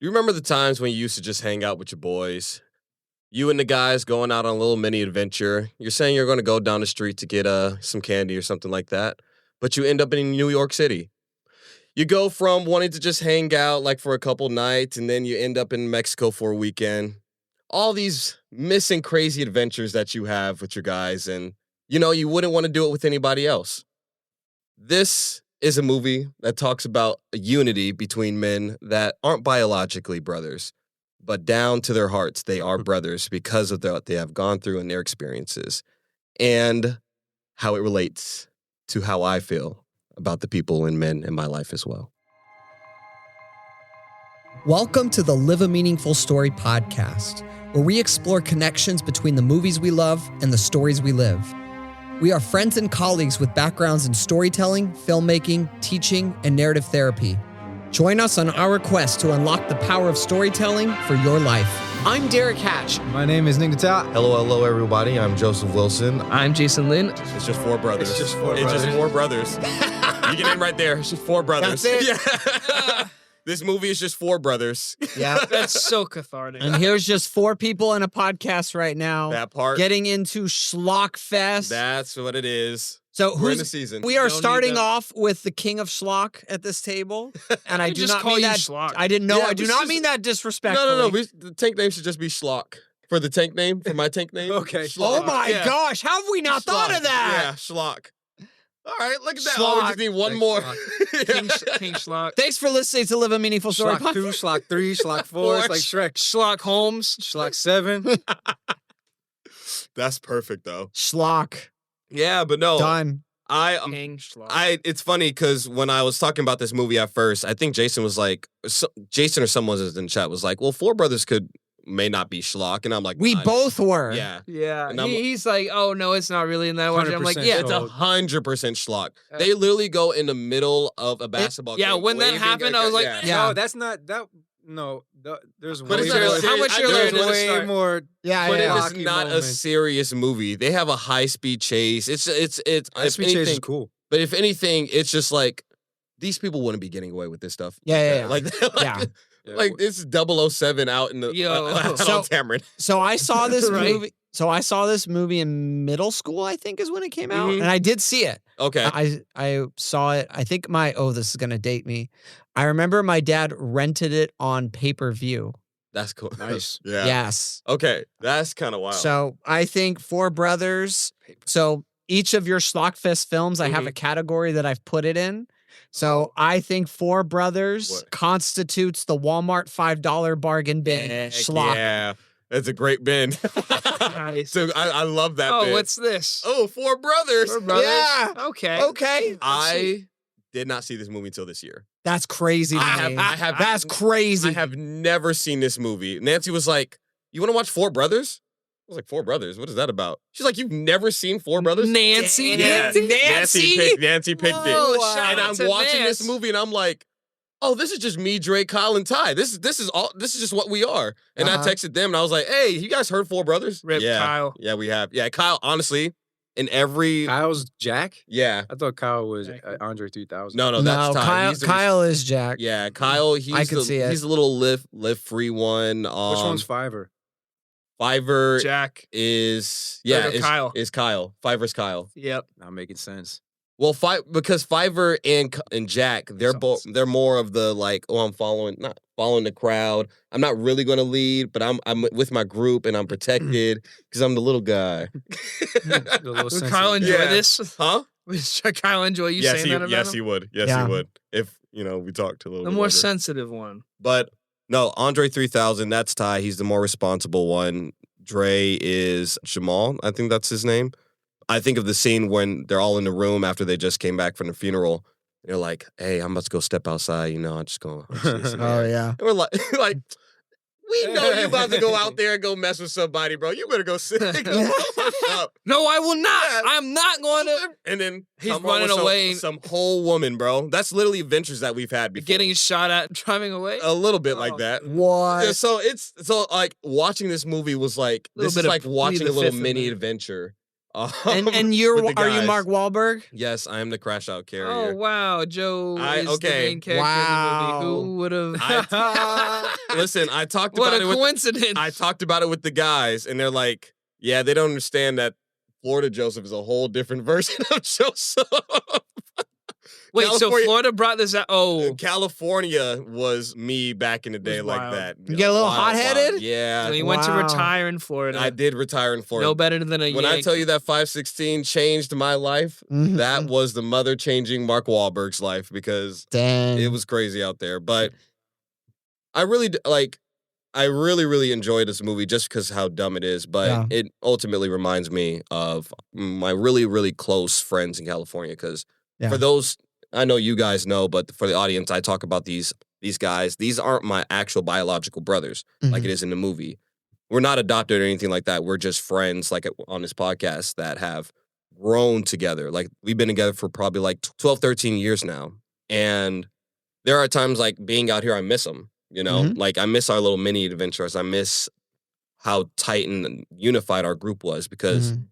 You remember the times when you used to just hang out with your boys? You and the guys going out on a little mini adventure. You're saying you're going to go down the street to get some candy or something like that, but you end up in New York City. You go from wanting to just hang out like for a couple nights, and then you end up in Mexico for a weekend. All these missing crazy adventures that you have with your guys, and you wouldn't want to do it with anybody else. This is a movie that talks about a unity between men that aren't biologically brothers, but down to their hearts, they are brothers because of what they have gone through and their experiences, and how it relates to how I feel about the people and men in my life as well. Welcome to the Live a Meaningful Story podcast, where we explore connections between the movies we love and the stories we live. We are friends and colleagues with backgrounds in storytelling, filmmaking, teaching, and narrative therapy. Join us on our quest to unlock the power of storytelling for your life. I'm Derek Hatch. My name is Nick Natal. Hello, everybody. I'm Joseph Wilson. I'm Jason Lynn. It's just four brothers. It's just four brothers. You get in right there. It's just four brothers. That's it. Yeah. This movie is just four brothers. Yeah. That's so cathartic. And here's just four people in a podcast right now. That part. Getting into Schlock Fest. That's what it is. So We're in the season. We are Don't starting need that. off with the king of schlock at this table, and I We do just not call mean you that. Schlock. I didn't know. Yeah, I do we not just- mean that disrespectfully. No. The tank name should just be Schlock. For the tank name, for my tank name. Okay. Schlock. Oh my Yeah. gosh! How have we not thought Schlock. of that? Yeah, Schlock. All right, look at that. Oh, we Schlock. just need one Thanks, more. King Schlock. Thanks for listening to Live a Meaningful Story. Schlock 2, Schlock 3, Schlock 4. It's like Shrek. Schlock Holmes. Schlock 7. That's perfect, though. Schlock. Yeah, but no. Done. King Schlock. It's funny because when I was talking about this movie at first, I think Jason was like, Jason or someone was in chat was like, well, Four Brothers may not be schlock. And I'm like, We "Fine." both were. Yeah. Yeah. And I'm- He's like, oh, no, it's not really in that watch. I'm like, 100% yeah. It's sold. 100% schlock. They literally go in the middle of a basketball yeah, game. when that waving happened, I was like, Yeah. No, that's not that. No, there's But way it's not a more. serious- how much I earlier know did it way start? more. Yeah, But yeah. it Schlocky is not a moments. serious movie. They have a high-speed chase. It's High Speed Chase is cool. But if anything, it's just like, these people wouldn't be getting away with this stuff. Yeah. Like, Yeah. like it's 007 out in the Yo. out So- on Tamarind. So I saw this Right. movie. So I saw this movie in middle school, I think is when it came out. Mhm. And I did see it. Okay. I saw it. I think this is going to date me. I remember my dad rented it on pay-per-view. That's cool. Nice. Yeah. Yes. Okay. That's kind of wild. So I think Four Brothers. So each of your Schlockfest films, I have a category that I've put it in. So I think Four Brothers What? constitutes the Walmart $5 bargain bin. Heck Schlock. yeah. That's a great bin. Nice. So I love that Oh, bin. what's this? Oh, Four Brothers. Four Brothers? Yeah. Okay. Okay. I did not see this movie until this year. That's crazy to me. I have That's crazy. I have never seen this movie. Nancy was like, "You want to watch Four Brothers?" I was like, "Four Brothers? What is that about?" She's like, "You've never seen Four Brothers?" Nancy. Yeah. Nancy picked Whoa, it. shout And out I'm to watching this Nance. movie and I'm like, "Oh, this is just me, Drake, Kyle, and Ty. This is just what we are." And I Uh-huh. texted them and I was like, "Hey, you guys heard Four Brothers?" Rip yeah. Kyle. Yeah, we have. Yeah, Kyle, honestly, in every Kyle's Jack? yeah. I thought Kyle was Andre 3000. No, that's Ty. Kyle, He's the- Kyle is Jack. Yeah, Kyle, he's I can see it. he's a little live free one. Which one's Fiverr? Fiverr Jack. is no, Kyle. Is Kyle. Fiverr's Kyle. Yep. Not making sense. Well, because Fiverr and Jack, they're both Sounds- they're more of the like, oh, I'm not following the crowd. I'm not really going to lead, but I'm with my group and I'm protected because I'm the little guy. The little Would sense Kyle of- enjoy Yeah. this? Huh? Would Kyle enjoy you saying that about yes, him? he would. Yes, Yeah. he would. If we talked a little The bit more later. sensitive one. But no, Andre 3000, that's Ty. He's the more responsible one. Dre is Jamal. I think that's his name. I think of the scene when they're all in the room after they just came back from the funeral. They're like, "Hey, I'm about to go step outside. I'm just going to Oh, yeah. And we're like, we know you about to go out there and go mess with somebody, bro. You better go sit go up. No, I will not. Yeah. I'm not going to. And then He's come on running with away. Some whole woman, bro. That's literally adventures that we've had before. Getting shot at, driving away. a little bit Oh. like that. What? Yeah, so like watching this movie was like Little this bit is of like watching Plead a the little Fifth in mini there. adventure And with the are you guys. Mark Wahlberg? Yes, I am the crash out carrier. Oh wow, Joe is the okay. main character Wow. in the movie. Who would have? Listen, I talked What about a it with coincidence! I talked about it with the guys, and they're like, "Yeah, they don't understand that Florida Joseph is a whole different version of Joseph." Wait, so California- Florida brought this out? Oh, California was me back in the day, Was like wild. that. You get a little Wild, hot-headed? wild. Yeah, so he went to Wow. retire in Florida. I did retire in Florida. No better than a When Yankee. I tell you that 516 changed my life, Mhm. that was the mother changing Mark Wahlberg's life because Dang. it was crazy out there. But I really I really enjoyed this movie just because how dumb it is. But Yeah. it ultimately reminds me of my really close friends in California. Because Yeah. for those, I know you guys know, but for the audience, I talk about these guys. These aren't my actual biological brothers like Mhm. it is in the movie. We're not adopted or anything like that. We're just friends, like on this podcast, that have grown together. Like we've been together for probably like 12, 13 years now. And there are times like being out here, I miss them, you know? Mhm. Like I miss our little mini adventures. I miss how tight and unified our group was because Mhm.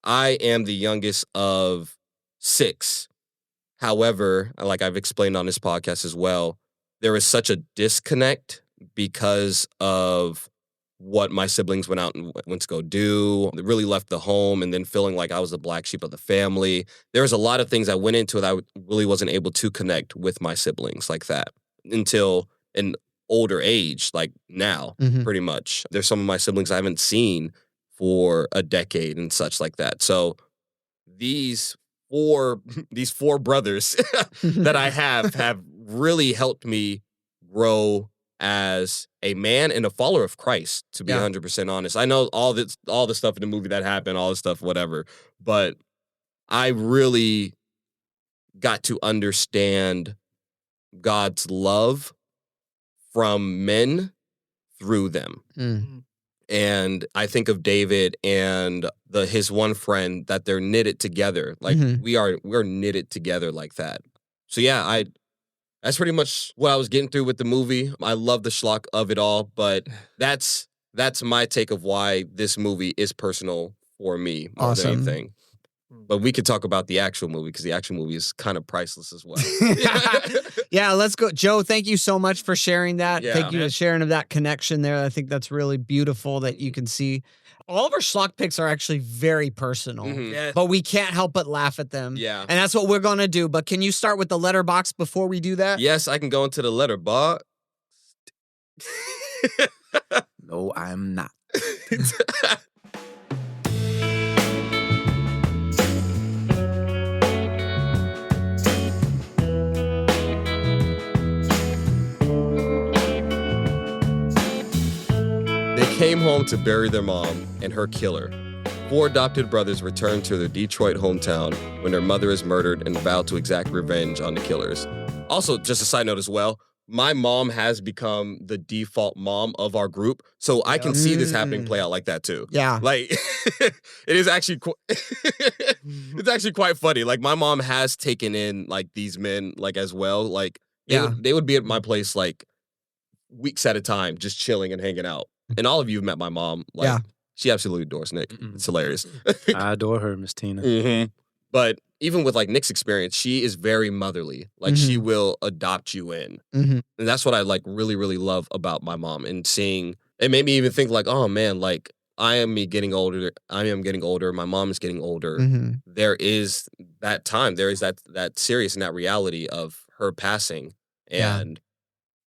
I am the youngest of 6. However, like I've explained on this podcast as well, there is such a disconnect because of what my siblings went out and went to go do. They really left the home and then feeling like I was the black sheep of the family. There was a lot of things I went into that I really wasn't able to connect with my siblings like that until an older age, like now, Mhm. pretty much. There's some of my siblings I haven't seen for a decade and such like that. So these four brothers that I have really helped me grow as a man and a follower of Christ, to be Yeah. 100% honest. I know all the stuff in the movie that happened, all the stuff, whatever, but I really got to understand God's love from men through them. Mm. And I think of David and his one friend that they're knitted together. Like Mhm. we're knitted together like that. So yeah, that's pretty much what I was getting through with the movie. I love the schlock of it all, but that's my take of why this movie is personal for me more Awesome. than anything. But we could talk about the actual movie because the actual movie is kind of priceless as well. Yeah, let's go. Joe, thank you so much for sharing that. Yeah. Thank you for sharing of that connection there. I think that's really beautiful that you can see. All of our schlock picks are actually very personal, Mhm. Yes. but we can't help but laugh at them. Yeah. And that's what we're going to do. But can you start with the letterbox before we do that? Yes, I can go into the letter box. No, I'm not. They came home to bury their mom and her killer. 4 adopted brothers return to their Detroit hometown when their mother is murdered and vow to exact revenge on the killers. Also, just a side note as well, my mom has become the default mom of our group, so I can see this happening play out like that too. Yeah. Like, it is actually it's actually quite funny. Like, my mom has taken in like these men like as well. Like, they would be at my place like weeks at a time, just chilling and hanging out. And all of you have met my mom. Like, Yeah. she absolutely adores Nick. Mm-mm. It's hilarious. I adore her, Miss Tina. Mm-hmm. But even with like Nick's experience, she is very motherly. Like she will adopt you in. Mhm. And that's what I like really love about my mom, and seeing it made me even think like, oh man, like I am getting older. My mom is getting older. Mhm. There is that time. There is that serious and that reality of her passing. Yeah. And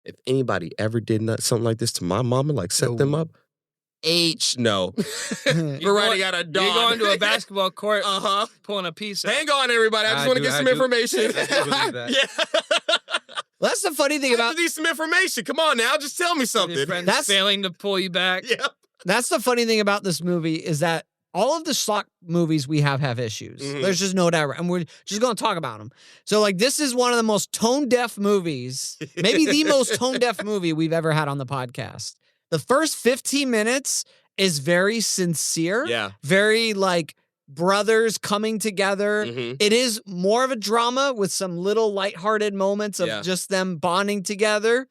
if anybody ever did something like this to my mom and like set them up, no. We're riding out a dog. You're going to a basketball court, Uh-huh. pulling a piece out. Hang on, everybody. I just I want to do- get I some do- information. I do believe that. Yeah. Well, that's the funny thing I about just need some information. Come on now. Just tell me Your something. friends That's- failing to pull you back. Yeah. that's the funny thing about this movie is that all of the schlock movies we have issues. Mhm. There's just no doubt, and we're just going to talk about them. So, like, this is one of the most tone deaf movies, maybe the most tone deaf movie we've ever had on the podcast. The first 15 minutes is very sincere, Yeah. very like brothers coming together. Mhm. It is more of a drama with some little lighthearted moments of Yeah. just them bonding together.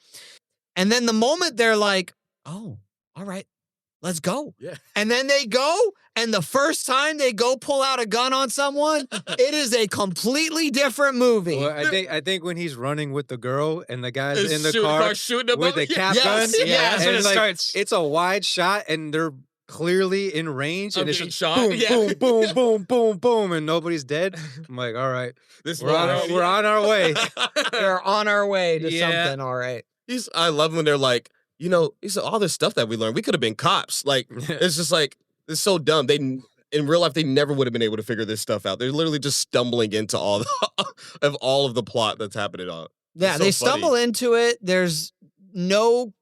And then the moment they're like, oh, all right, let's go. Yeah. And then they go, and the first time they go pull out a gun on someone, it is a completely different movie. Well, I think when he's running with the girl and the guys in the Shooting car shooting them with up. the cap Yes, gun, yes. Yeah, that's when and it starts. it's a wide shot and they're clearly in range, Of and it's getting just shot? boom, Yeah. boom, boom, boom, boom, boom, and nobody's dead. I'm like, all right, This we're on our way. We're on our way to Yeah. something, all right. I love when they're like, you know, these are all this stuff that we learned. We could have been cops. Like, it's just like, it's so dumb. In real life, they never would have been able to figure this stuff out. They're literally just stumbling into all of the plot that's happening on. Yeah, so they funny. stumble into it. There's no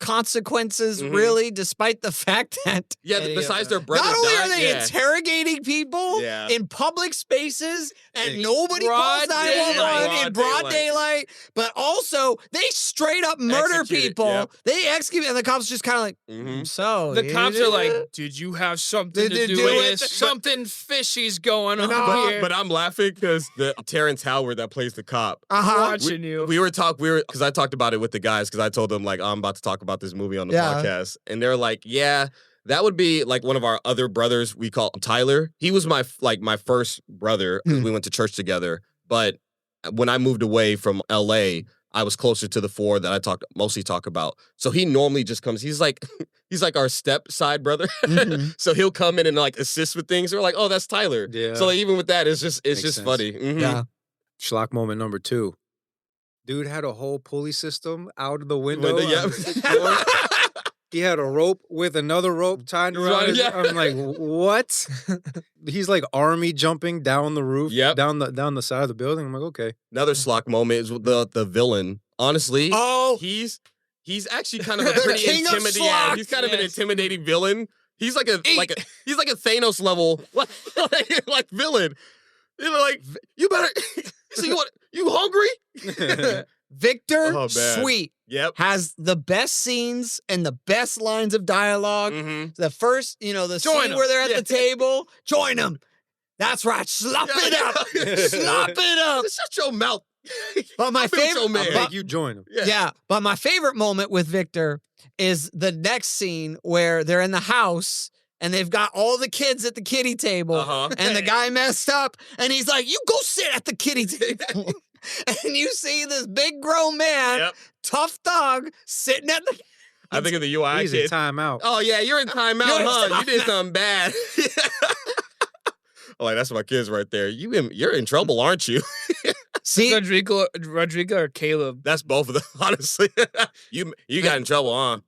consequences, Mhm. really, despite the fact that Yeah, Any besides of their them. brother not only died, are they yeah. interrogating people Yeah. in public spaces and In nobody calls broad 911 daylight. in broad daylight, but also they straight up murder Execute it, people. yep. They execute, and the cops just kind of like, Mhm. so The you cops did are like, it?" did you have something Did to you do do with it? this? Something fishy's going on No, here. But I'm laughing because the Terrence Howard that plays the cop. Uh-huh. Watching you. We were because I talked about it with the guys because I told them like I'm about to talk about this movie on the Yeah. podcast, and they're like, yeah, that would be like one of our other brothers. We call him Tyler. He was my first brother because Hmm. we went to church together. But when I moved away from LA, I was closer to the four that I mostly talk about. So he normally just comes. He's like our step side brother. Mhm. So he'll come in and like assist with things. We're like, oh, that's Tyler. Yeah. So like, even with that, it's Makes just sense. funny. Mhm. Yeah. Schlock moment number 2. Dude had a whole pulley system out of the window. Window, yeah. on the floor. He had a rope with another rope tied around his. Yeah. I'm like, what? He's like army jumping down the roof, Yep. down the side of the building. I'm like, okay. Another Schlock moment is with the villain. Honestly, Oh, he's actually kind of a The pretty king of intimidating. Schlock. Yeah, he's kind of an Yes. intimidating villain. He's like a Thanos level like villain. You know, like you better. So you hungry? Victor Oh, man. Sweet Yep. has the best scenes and the best lines of dialogue. Mm-hmm. The first, the Join scene 'em. where they're at Yeah. the table, join them. That's right, slop it up, slop it up. Shut your mouth. But my I'm your favorite, man. Make you join him. yeah, but my favorite moment with Victor is the next scene where they're in the house and they've got all the kids at the kiddie table, Uh-huh. and the guy messed up, and he's like, "You go sit at the kiddie table." And you see this big grown man, Yep. tough thug, sitting at the. I think of the UI He's in kid. timeout. Oh yeah, you're in timeout, You're in huh? You did something bad. Oh, like that's my kids right there. You're in trouble, aren't you? See, Rodrigo or Caleb. That's both of them, honestly. You got in trouble, huh?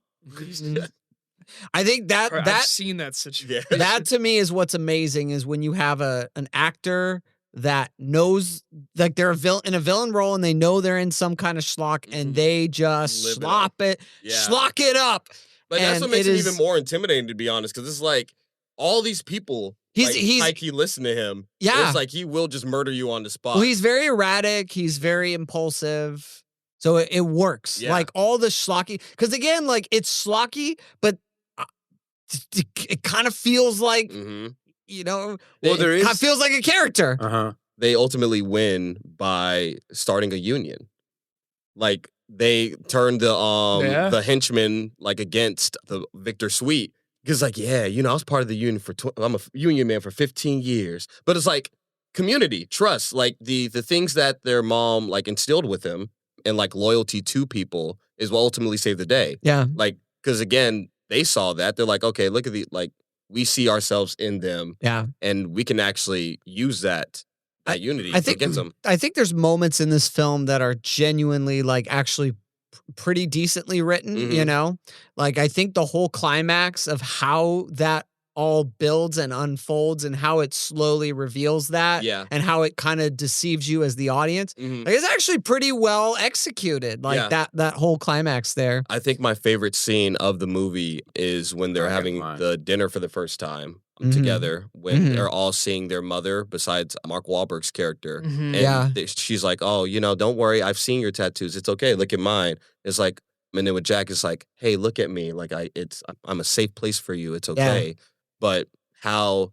I think Or I've that seen that situation. Yeah. that to me is what's amazing is when you have an actor that knows like they're in a villain role and they know they're in some kind of schlock and Mhm. they just Live it up. slop it, Yeah. schlock it up. But that's And what makes it him is- even more intimidating, to be honest, because it's like all these people. He's like he listen to him. Yeah. It's like he will just murder you on the spot. well, he's very erratic. He's very impulsive. So it works. Yeah. Like all the schlocky, because again, like it's schlocky, but it kind of feels like, hmm Well, it there kinda is- feels like a character. Uh-huh. They ultimately win by starting a union. Like they turned Yeah. the henchmen like against the Victor Sweet. Because like, yeah, I was part of the union I'm a union man for 15 years. But it's like community, trust, like the things that their mom like instilled with him and like loyalty to people is what ultimately saved the day. Yeah. Like, because again, they saw that. They're like, okay, look at we see ourselves in them Yeah. and we can actually use that unity I think against them. I think there's moments in this film that are genuinely like actually pretty decently written, Mhm. Like I think the whole climax of how that all builds and unfolds and how it slowly reveals that Yeah. and how it kind of deceives you as the audience. Mhm. Like it's actually pretty well executed. Like Yeah. that whole climax there. I think my favorite scene of the movie is when they're I got having mine. the dinner for the first time Mhm. together, when Mhm. they're all seeing their mother besides Mark Wahlberg's character. Mhm. And Yeah. she's like, oh, don't worry. I've seen your tattoos. It's okay. Look at mine. It's like, and then with Jack, it's like, hey, look at me. Like I'm a safe place for you. It's okay. But how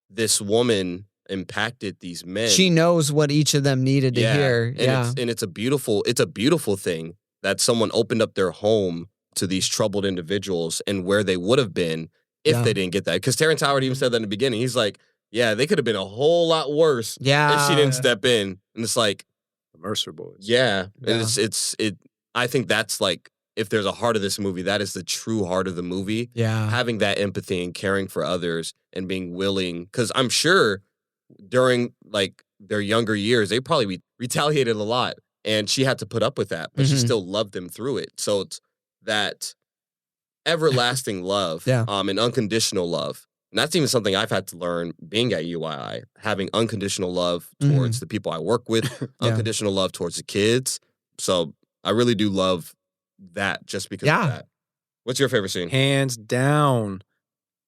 this woman impacted these men. She knows what each of them needed to hear. And Yeah. it's a beautiful thing that someone opened up their home to these troubled individuals and where they would have been if they didn't get that. Because Terrence Howard even said that in the beginning. He's like, yeah, they could have been a whole lot worse if she didn't step in. And it's like, The Mercer Boys. yeah. And it's I think that's like, if there's a heart of this movie, that is the true heart of the movie. Yeah. Having that empathy and caring for others and being willing. Because I'm sure during like their younger years, they probably retaliated a lot. And she had to put up with that, but she still loved them through it. So it's that everlasting love and unconditional love. And that's even something I've had to learn being at UII, having unconditional love towards the people I work with, unconditional love towards the kids. So I really do love that just because of that. What's your favorite scene? Hands down,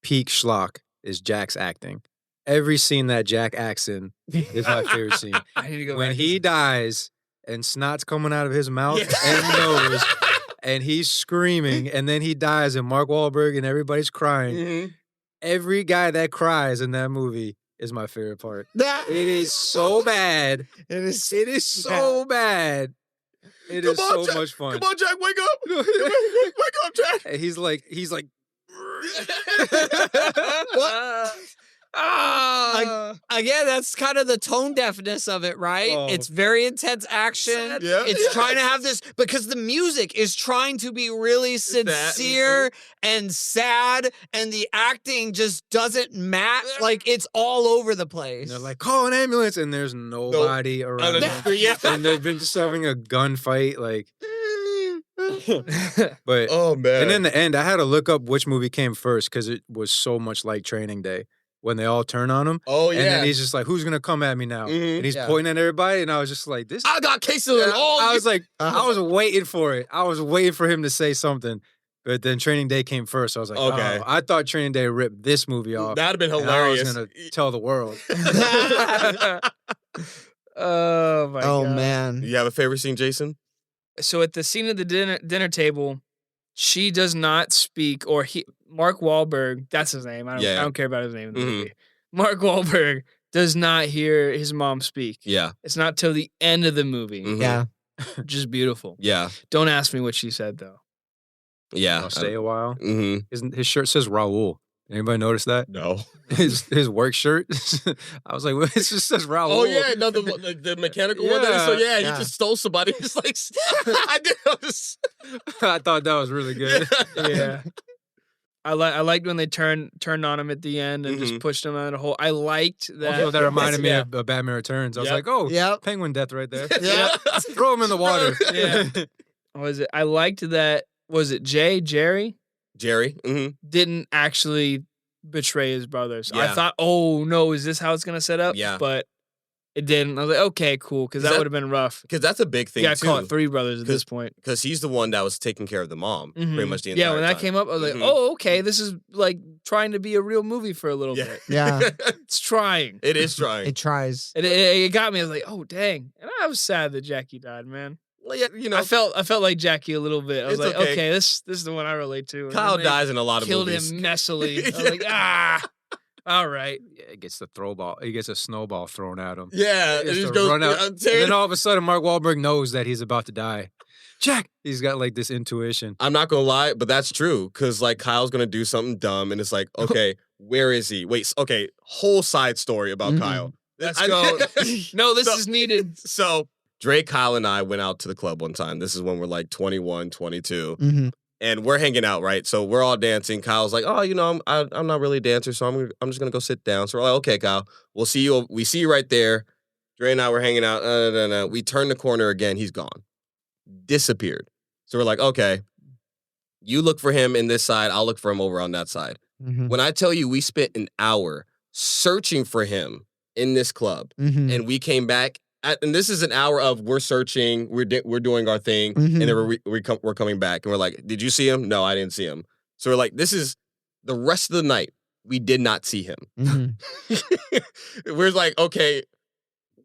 peak Schlock is Jack's acting. Every scene that Jack acts in is my favorite scene. I need to go When back he dies and snot's coming out of his mouth and nose, and he's screaming, and then he dies, and Mark Wahlberg and everybody's crying. Every guy that cries in that movie is my favorite part. It is so bad. It is so bad. It is so Jack. much fun. Come on, Jack, wake up. Wake up, Jack. And he's like, What? Again, that's kind of the tone deafness of it, right? Oh. It's very intense action. Yeah. It's trying to have this, because the music is trying to be really sincere and sad, and the acting just doesn't match. Like, it's all over the place. they're like, call an ambulance, and there's nobody around. And they've been just having a gunfight, like. But Oh, man. and in the end, I had to look up which movie came first because it was so much like Training Day when they all turn on him. Oh, yeah. And then he's just like, "Who's gonna come at me now?" And he's Yeah. pointing at everybody, and I was just like, "This." I got cases and all. I was like, I was waiting for it. I was waiting for him to say something. But then Training Day came first. So I was like, Okay. oh, I thought Training Day ripped this movie off. That'd have been and I was hilarious. gonna tell the world. Oh my god. Man. You have a favorite scene, Jason? So at the scene of the dinner table, she does not speak, or Mark Wahlberg, that's his name. I don't care about his name in the movie. Mark Wahlberg does not hear his mom speak. Yeah. It's not till the end of the movie. Yeah. Just beautiful. Yeah. Don't ask me what she said though. Yeah. I'll stay a while. Mm-hmm. His shirt says Raul. Anybody notice that? No. His work shirt. I was like, well, it just says Raul. Oh, yeah. No, the mechanical one. Yeah. So, he just stole somebody. He's like, I did this. I thought that was really good. Yeah. I liked when they turned on him at the end and just pushed him out of a hole. I liked that. Also, that reminded me of Batman Returns. I was like, oh, penguin death right there. Yeah. Throw him in the water. Yeah. Was it? I liked that. Was it Jerry? Jerry. Mm-hmm. Didn't actually betray his brothers. I Yeah. thought, oh no, is this how it's gonna set up? Yeah. But it didn't. I was like, okay, cool, because that would have been rough. Because that's a big thing, You too. got caught 3 brothers at this point. Because he's the one that was taking care of the mom pretty much the entire Yeah, when that time. came up, I was like, oh, okay, this is like trying to be a real movie for a little bit. Yeah. It's trying. It is trying. It tries. It got me. I was like, oh dang, and I was sad that Jackie died, man. Well, yeah, you know, I felt like Jackie a little bit. I was It's like, okay. okay, this is the one I relate to. And Kyle then they dies in a lot of killed movies. him messily. I was like, all right. Yeah, he gets the throwball. He gets a snowball thrown at him. Yeah. He It has just to goes, run out. And then all of a sudden, Mark Wahlberg knows that he's about to die. Jack! He's got like this intuition. I'm not going to lie, but that's true. Because like Kyle's going to do something dumb and it's like, okay, where is he? Wait, okay, whole side story about Kyle. Let's go. No, this So- is needed. So Drake, Kyle, and I went out to the club one time. This is when we're like 21, 22. And we're hanging out, right? So we're all dancing. Kyle's like, oh, you know, I'm not really a dancer, so I'm just going to go sit down. So we're like, okay, Kyle, we see you right there. Dre and I were hanging out. We turn the corner again. He's gone. Disappeared. So we're like, okay, you look for him in this side. I'll look for him over on that side. When I tell you we spent an hour searching for him in this club, and we came back, and this is an hour of we're searching, we're doing our thing, and then we're coming back, and we're like, did you see him? No, I didn't see him. So we're like, this is the rest of the night. We did not see him. We're like, okay,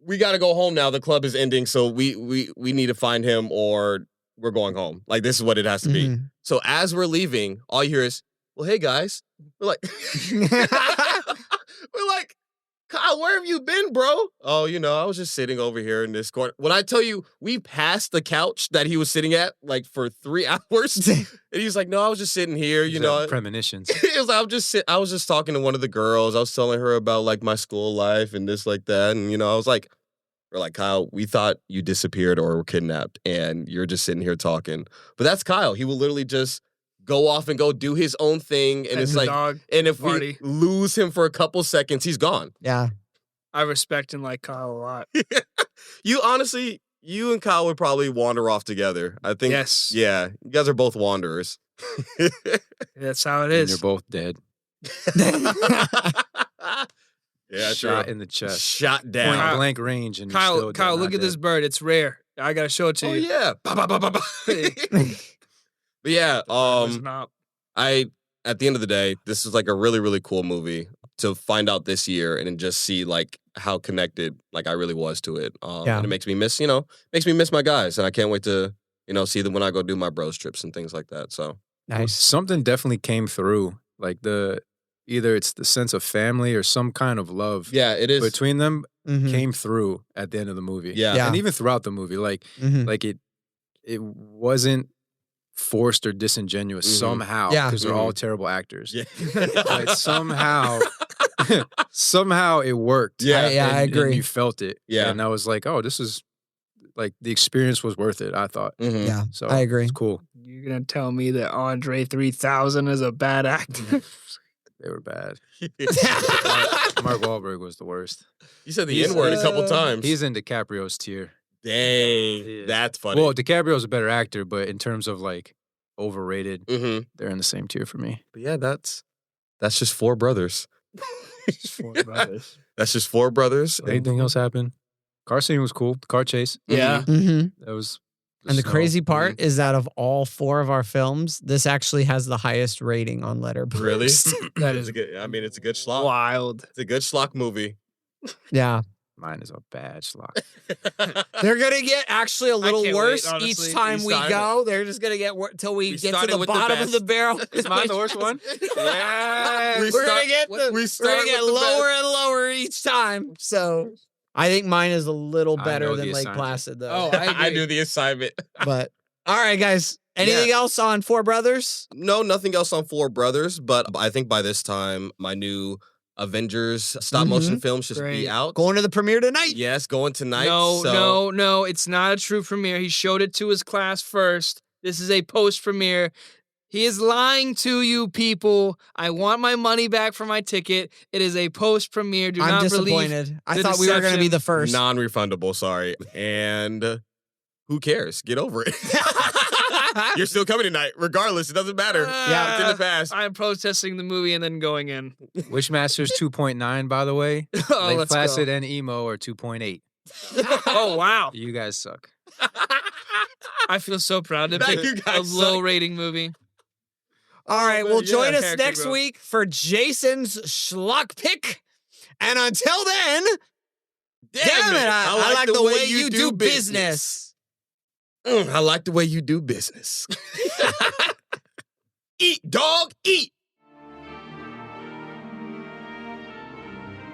we got to go home now. The club is ending, so we need to find him or we're going home. Like, this is what it has to be. So as we're leaving, all you hear is, well, hey, guys. We're like, Kyle, where have you been, bro? Oh, I was just sitting over here in this corner. When I tell you, we passed the couch that he was sitting at like for 3 hours. And he's like, no, I was just sitting here, Premonitions. It was, I was just talking to one of the girls. I was telling her about like my school life and this, like that. And, I was like, we're like, Kyle, we thought you disappeared or were kidnapped and you're just sitting here talking. But that's Kyle. He will literally just go off and go do his own thing. And it's like, and if we lose him for a couple seconds, he's gone. Yeah. I respect and like Kyle a lot. You and Kyle would probably wander off together. I think. Yes. Yeah. You guys are both wanderers. That's how it is. And you're both dead. Yeah, shot in the chest. Shot down. Point blank range. And Kyle, look at this bird. It's rare. I got to show it to you. Oh, yeah. Bah, bah, bah, bah, bah. But yeah, at the end of the day, this is like a really, really cool movie to find out this year and then just see like how connected like I really was to it. And it makes me miss, my guys. And I can't wait to, see them when I go do my bros trips and things like that. So nice. Something definitely came through. Like either it's the sense of family or some kind of love. Yeah, it is. Between them came through at the end of the movie. Yeah. And even throughout the movie. Like it wasn't forced or disingenuous somehow because they're all terrible actors. Yeah. Like somehow it worked. Yeah, I agree. And you felt it. Yeah. And I was like, oh, this is like the experience was worth it, I thought. Mm-hmm. Yeah, so I agree. It's cool. You're going to tell me that Andre 3000 is a bad actor? They were bad. Mark Wahlberg was the worst. You said the N-word a couple times. He's in DiCaprio's tier. Dang, that's funny. Well, DiCaprio's a better actor, but in terms of like overrated, they're in the same tier for me. But yeah, that's just 4 brothers. Just 4 brothers. That's just 4 brothers. Anything else happen? Car scene was cool. The car chase. Yeah. Mm-hmm. That was. And the crazy part is that of all 4 of our films, this actually has the highest rating on Letterboxd. Really? That is good. I mean, it's a good schlock. Wild. It's a good schlock movie. Yeah. Mine is a bad schlock. They're going to get actually a little worse honestly. each time we go. They're just going to get worse till we get to the bottom of the barrel. Is mine the worst one? Yeah. We're going to get lower and lower each time. So I think mine is a little better than Lake Placid, though. Oh, I do the assignment. But all right, guys. Anything else on 4 Brothers? No, nothing else on 4 Brothers. But I think by this time, my new Avengers stop motion film should be out. Going to the premiere tonight. Yes, going tonight. No, it's not a true premiere. He showed it to his class first. This is a post premiere. He is lying to you, people. I want my money back for my ticket. It is a post premiere. I'm disappointed. I thought we were going to be the first. Non-refundable, sorry. And who cares? Get over it. You're still coming tonight, regardless. It doesn't matter. It's in the past. I'm protesting the movie and then going in. Wishmaster's 2.9, by the way. Lake Placid and Emo are 2.8. Oh, wow. You guys suck. I feel so proud to pick a low-rating movie. All right, well, join us next week for Jason's Schlock Pick. And until then, damn it, I like the way you do business. I like the way you do business. Eat, dog, eat.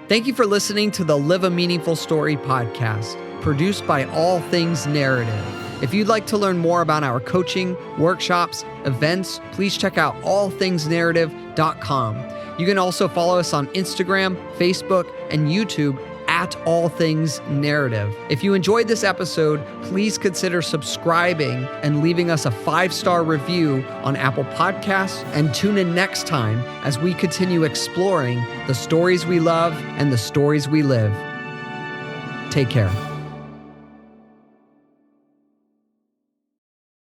Thank you for listening to the Live a Meaningful Story podcast, produced by All Things Narrative. If you'd like to learn more about our coaching, workshops, events, please check out allthingsnarrative.com. You can also follow us on Instagram, Facebook, and YouTube at All Things Narrative. If you enjoyed this episode, please consider subscribing and leaving us a 5-star review on Apple Podcasts, and tune in next time as we continue exploring the stories we love and the stories we live. Take care.